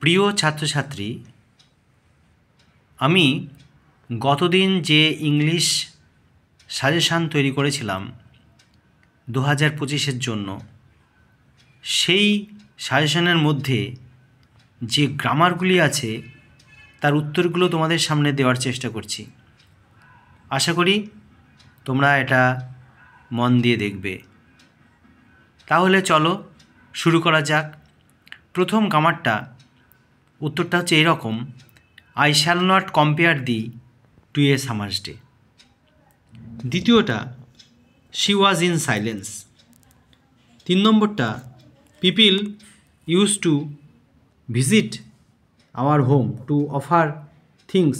প্রিয় ছাত্রছাত্রী, আমি গতদিন যে ইংলিশ সাজেশান তৈরি করেছিলাম 2025-এর জন্য, সেই সাজেশানের মধ্যে যে গ্রামারগুলি আছে তার উত্তরগুলো তোমাদের সামনে দেওয়ার চেষ্টা করছি। আশা করি তোমরা এটা মন দিয়ে দেখবে। তাহলে চলো শুরু করা যাক। প্রথম গ্রামারটা উত্তরটা হচ্ছে এরকম: I shall not compare thee to a summer's day. দ্বিতীয়টা, শি ওয়াজ ইন সাইলেন্স। 3 নম্বরটা, people use to visit our home to offer things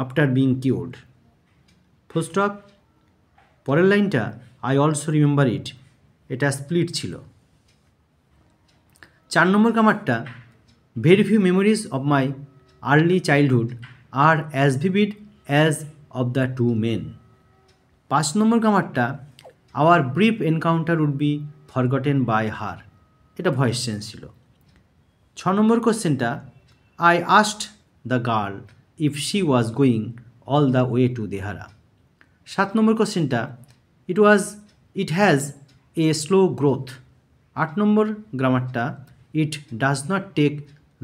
after being cured. Full stop. পরের লাইনটা, আই অলসো রিমেম্বার ইট, এটা split ছিল। 4 নম্বর গ্রামারটা, very few memories of my early childhood are as vivid as of the two men. 5 নম্বর গ্রামারটা, our brief encounter would be forgotten by her, এটা voice change ছিল। 6 নম্বর কোশ্চেনটা, I asked the girl if she was going all the way to Dehra. 7 নম্বর কোশ্চেনটা, it has a slow growth. 8 নম্বর গ্রামারটা, it does not take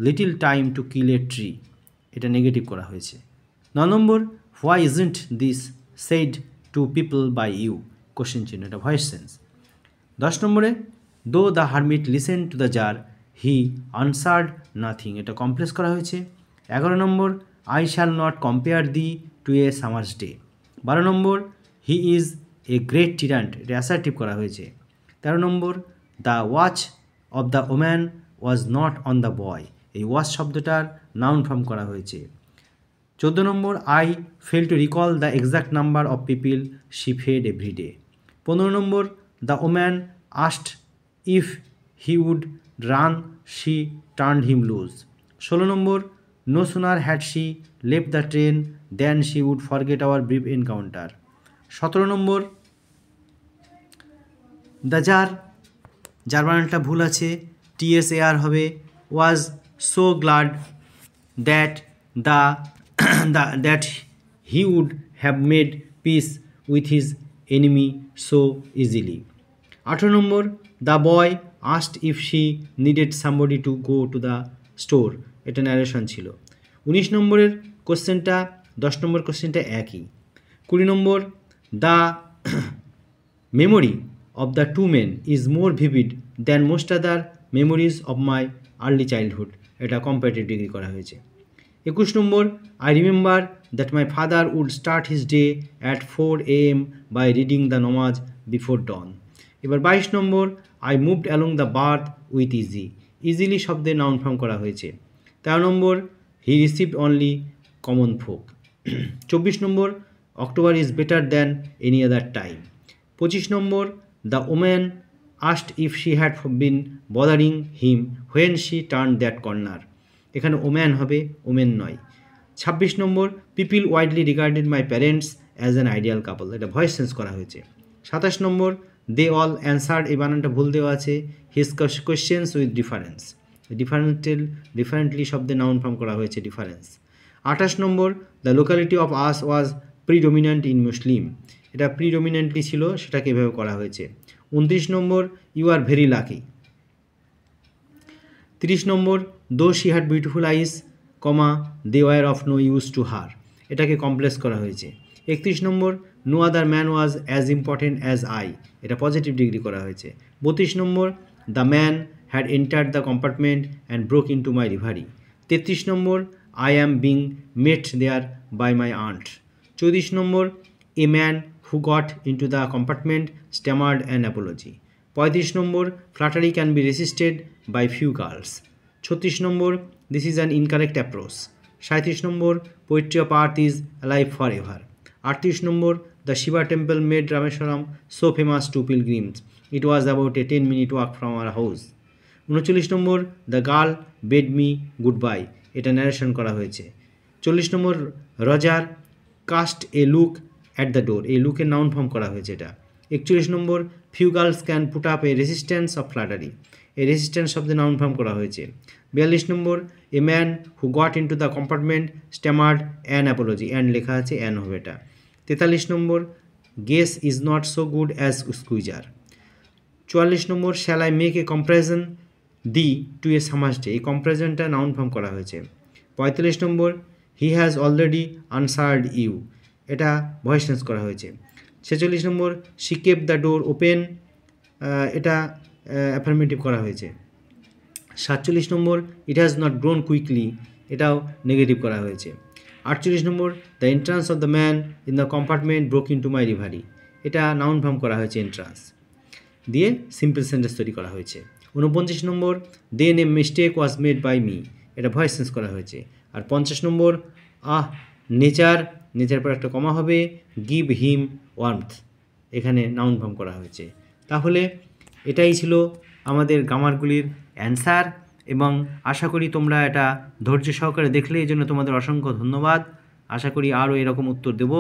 little time to kill a tree, এটা negative করা হয়েছে। 9 number, why isn't this said to people by you, question চিহ্ন, এটা voice sense. 10 নম্বরে, though the hermit listen to the tsar he answered nothing, এটা complex করা হয়েছে। 11 number, I shall not compare thee to a summer's day. 12 number, he is a great tyrant, এটা assertive করা হয়েছে। 13 number, the watch of the woman was not on the boy, এই watch শব্দটার noun form করা হয়েছে। 14 number, I fail to recall the exact number of people she fed every day. 15 number, the woman asked if he would run she turned him loose. 16 number, no sooner had she left the train then she would forget our brief encounter. 17 number, the যার বানানটা ভুল আছে, TSAR হবে, was so glad that that he would have made peace with his enemy so easily. 18 number, the boy asked if she needed somebody to go to the store, এটা narration ছিল। 19 নম্বরের কোশ্চেনটা 10 number কোশ্চেনটা একই। 20 number, the memory of the two men is more vivid than most other memories of my early childhood, এটা comparative degree করা হয়েছে। 21 নম্বর, I remember that my father would start his day at 4 AM by reading the namaz before dawn। এবার 22 নম্বর, I moved along the path with easily শব্দে noun form করা হয়েছে। 13 নম্বর, he received only common folk। 24 number, October is better than any other time। 25 number, the woman asked if she had been bothering him when she turned that corner, এখানে woman হবে, women নয়। 26 number, people widely regarded my parents as an ideal couple, এটা voice change করা হয়েছে। 27 নম্বর, they all answered, এই বানানটা ভুল দেওয়া আছে, his questions with difference, differently শব্দে নাউন ফর্ম করা হয়েছে, difference. 28 number, the locality of us was predominant in Muslim, এটা প্রিডোমিনেন্টলি ছিল, সেটাকে এভাবে করা হয়েছে। 29 number, you are very lucky. 30 number, though she had beautiful eyes, they were of no use to her, এটাকে complex করা হয়েছে। 31 number, no other man was as important as I, এটা পজিটিভ ডিগ্রি করা হয়েছে। 32 number, the man had entered the compartment and broke in to my reverie. 33 number, I am being met there by my aunt. 34 number, a man who got into the compartment stammered an apology। 35 number, flattery can be resisted by few girls। 36 number, this is an incorrect approach। 37 number, poetry of art is alive forever। 38 number, the Shiva temple made Rameswaram so famous to pilgrims, it was about a 10-minute walk from our house। 39 নম্বর, the girl bade me goodbye, এটা narration করা হয়েছে। 40 নম্বর, Roger cast a look at the door, এই লুকের noun form করা হয়েছে এটা। 41 নম্বর, few girls can put up a resistance of flattery, এই রেসিস্ট্যান্স শব্দে নাউন ফর্ম করা হয়েছে। 42 নম্বর, a man who got into the compartment stammered an apology, an লেখা আছে, অ্যান হবে এটা। 43 নম্বর, guess is not so good as squeezer. 44 number, shall I make a comparison thee to a summer's day, এই কম্প্যারিজনটা নাউন ফর্ম করা হয়েছে। 45 number, he has already answered you, এটা ভয়েস চেঞ্জ করা হয়েছে। 46 number, she kept the door open, এটা affirmative করা হয়েছে। 47 number, it has not grown quickly, এটাও নেগেটিভ করা হয়েছে। 48 number, the entrance of the man in the compartment broke in to my reverie, এটা নাউন ফর্ম করা হয়েছে এন্ট্রান্স দিয়ে, সিম্পল সেন্টেন্স তৈরি করা হয়েছে। 49 number, then a mistake was made by me, এটা ভয়েস চেঞ্জ করা হয়েছে। আর 50 নম্বর, নেচার, নেচার পর একটা কমা হবে, গিভ হিম ওয়ার্মথ, এখানে নাউন ফর্ম করা হয়েছে। তাহলে এটাই ছিল আমাদের গ্রামারগুলির অ্যান্সার, এবং আশা করি তোমরা এটা ধৈর্য সহকারে দেখলে, এই জন্য তোমাদের অসংখ্য ধন্যবাদ। আশা করি আরও এরকম উত্তর দেব,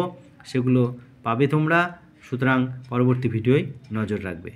সেগুলো পাবে তোমরা। সুতরাং পরবর্তী ভিডিওয় নজর রাখবে।